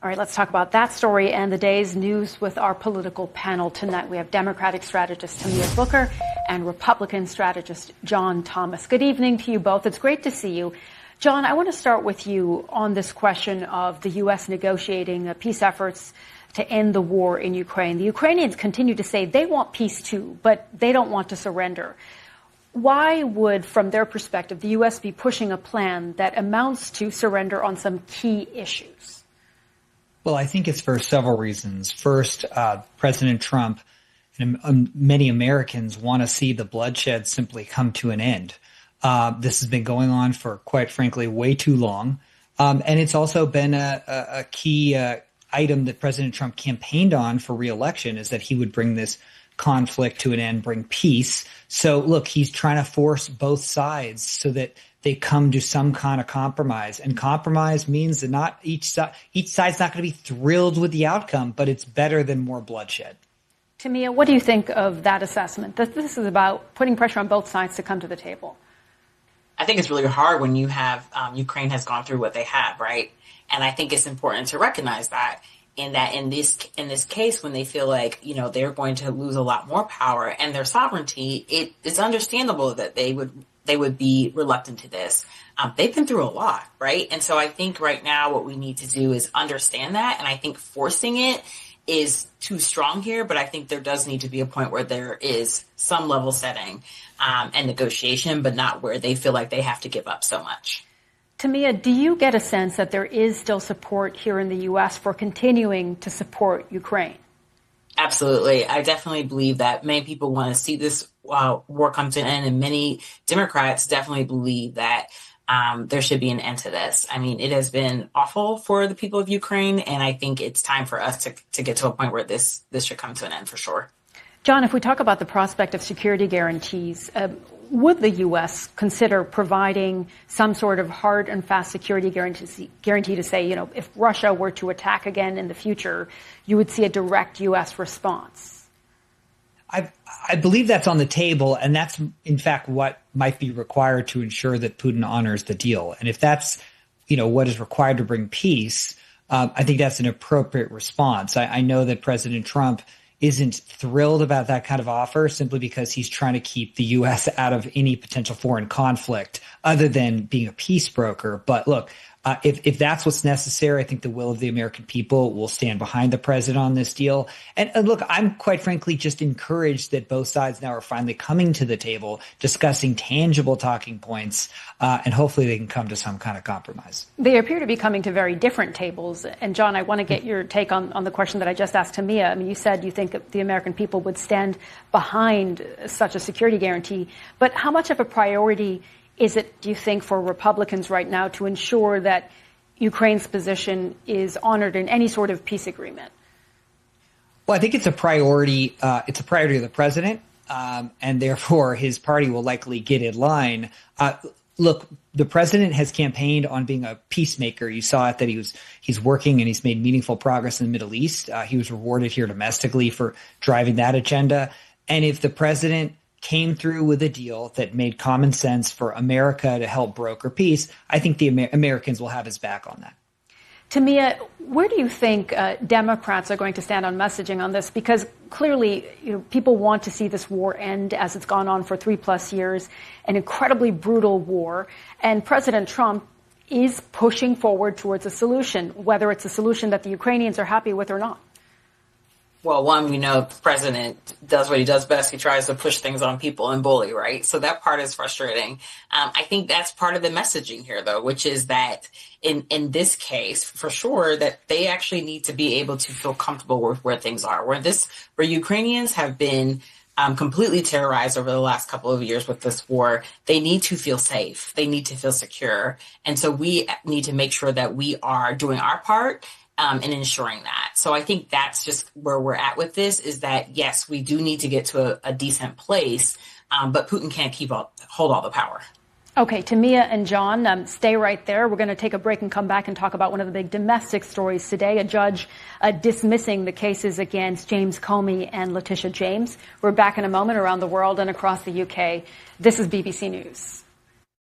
All right, let's talk about that story and the day's news with our political panel tonight. We have Democratic strategist Tamia Booker and Republican strategist John Thomas. Good evening to you both. It's great to see you. John, I want to start with you on this question of the U.S. negotiating peace efforts to end the war in Ukraine. The Ukrainians continue to say they want peace too, but they don't want to surrender. Why would, from their perspective, the U.S. be pushing a plan that amounts to surrender on some key issues? Well, I think it's for several reasons. First, President Trump and many Americans want to see the bloodshed simply come to an end. This has been going on for, quite frankly, way too long. And it's also been a key item that President Trump campaigned on for re-election, is that he would bring this conflict to an end, bring peace. So, look, he's trying to force both sides so that they come to some kind of compromise. And compromise means that not each side's not going to be thrilled with the outcome, but it's better than more bloodshed. Tamia, what do you think of that assessment? That this is about putting pressure on both sides to come to the table? I think it's really hard when you have Ukraine has gone through what they have, right? And I think it's important to recognize that in this case, when they feel like, you know, they're going to lose a lot more power and their sovereignty, it's understandable that they would be reluctant to this. They've been through a lot, right? And so I think right now what we need to do is understand that. And I think forcing it is too strong here, but I think there does need to be a point where there is some level setting and negotiation, but not where they feel like they have to give up so much. Tamia, do you get a sense that there is still support here in the U.S. for continuing to support Ukraine? Absolutely. I definitely believe that many people want to see this war come to an end, and many Democrats definitely believe that there should be an end to this. I mean, it has been awful for the people of Ukraine, and I think it's time for us to get to a point where this should come to an end for sure. John, if we talk about the prospect of security guarantees, would the U.S. consider providing some sort of hard and fast security guarantee to say, you know, if Russia were to attack again in the future, you would see a direct U.S. response? I believe that's on the table, and that's, in fact, what might be required to ensure that Putin honors the deal. And if that's, you know, what is required to bring peace, I think that's an appropriate response. I know that President Trump isn't thrilled about that kind of offer simply because he's trying to keep the U.S. out of any potential foreign conflict other than being a peace broker. But look, if that's what's necessary, I think the will of the American people will stand behind the president on this deal. And look, I'm quite frankly just encouraged that both sides now are finally coming to the table, discussing tangible talking points, and hopefully they can come to some kind of compromise. They appear to be coming to very different tables. And John, I want to get your take on the question that I just asked Tamia. I mean, you said you think the American people would stand behind such a security guarantee, but how much of a priority is it, do you think, for Republicans right now to ensure that Ukraine's position is honored in any sort of peace agreement? Well, I think it's a priority. It's a priority of the president, and therefore his party will likely get in line. Look, the president has campaigned on being a peacemaker. You saw it that he's working and he's made meaningful progress in the Middle East. He was rewarded here domestically for driving that agenda. And if the president came through with a deal that made common sense for America to help broker peace, I think the Americans will have his back on that. Tamia, where do you think Democrats are going to stand on messaging on this? Because clearly, you know, people want to see this war end as it's gone on for 3+ years, an incredibly brutal war. And President Trump is pushing forward towards a solution, whether it's a solution that the Ukrainians are happy with or not. Well, one, we know the president does what he does best. He tries to push things on people and bully, right? So that part is frustrating. I think that's part of the messaging here, though, which is that in this case, for sure, that they actually need to be able to feel comfortable with where things are, where Ukrainians have been completely terrorized over the last couple of years with this war. They need to feel safe. They need to feel secure. And so we need to make sure that we are doing our part in ensuring that. So I think that's just where we're at with this, is that, yes, we do need to get to a decent place, but Putin can't hold all the power. Okay, Tamia and John, stay right there. We're going to take a break and come back and talk about one of the big domestic stories today, a judge dismissing the cases against James Comey and Letitia James. We're back in a moment around the world and across the UK. This is BBC News.